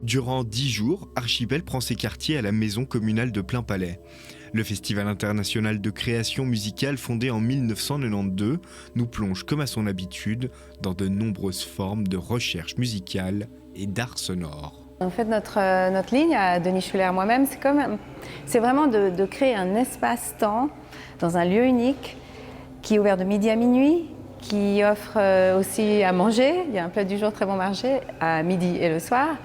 Durant 10 jours, Archipel prend ses quartiers à la maison communale de Plainpalais. Le Festival international de création musicale fondé en 1992 nous plonge comme à son habitude dans de nombreuses formes de recherche musicale et d'art sonore. En fait, notre ligne à Denis Schuller et moi-même, c'est vraiment de créer un espace-temps dans un lieu unique qui est ouvert de midi à minuit, qui offre aussi à manger. Il y a un plat du jour très bon marché à midi et le soir.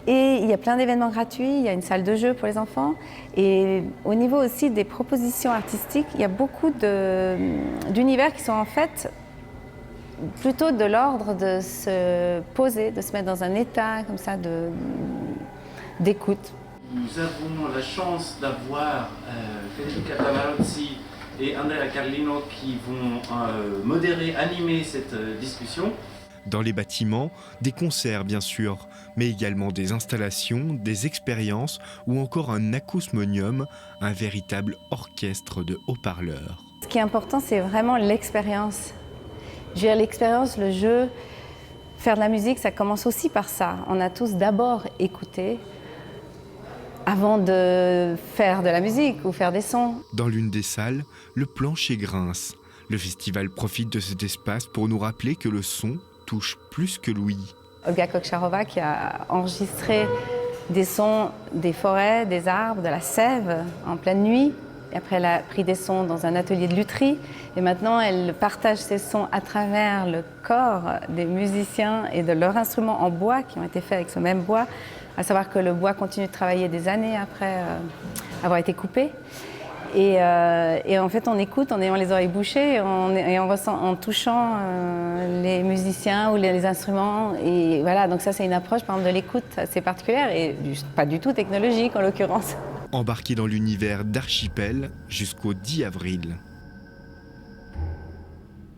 Et il y a plein d'événements gratuits, il y a une salle de jeu pour les enfants. Et au niveau aussi des propositions artistiques, il y a beaucoup d'univers qui sont en fait plutôt de l'ordre de se poser, de se mettre dans un état comme ça d'écoute. Nous avons la chance d'avoir Federica Tamarozzi et Andrea Carlino qui vont modérer, animer cette discussion. Dans les bâtiments, des concerts bien sûr, mais également des installations, des expériences ou encore un acousmonium, un véritable orchestre de haut-parleurs. Ce qui est important, c'est vraiment l'expérience. Je veux dire, l'expérience, le jeu, faire de la musique, ça commence aussi par ça. On a tous d'abord écouté avant de faire de la musique ou faire des sons. Dans l'une des salles, le plancher grince. Le festival profite de cet espace pour nous rappeler que le son touche plus que l'ouïe. Olga Koksharova qui a enregistré des sons des forêts, des arbres, de la sève en pleine nuit. Et après, elle a pris des sons dans un atelier de lutherie. Et maintenant, elle partage ces sons à travers le corps des musiciens et de leurs instruments en bois qui ont été faits avec ce même bois. À savoir que le bois continue de travailler des années après avoir été coupé. Et en fait, on écoute en ayant les oreilles bouchées et en touchant les musiciens ou les instruments. Et voilà, donc ça, c'est une approche, par exemple, de l'écoute assez particulière et pas du tout technologique, en l'occurrence. Embarqué dans l'univers d'Archipel jusqu'au 10 avril.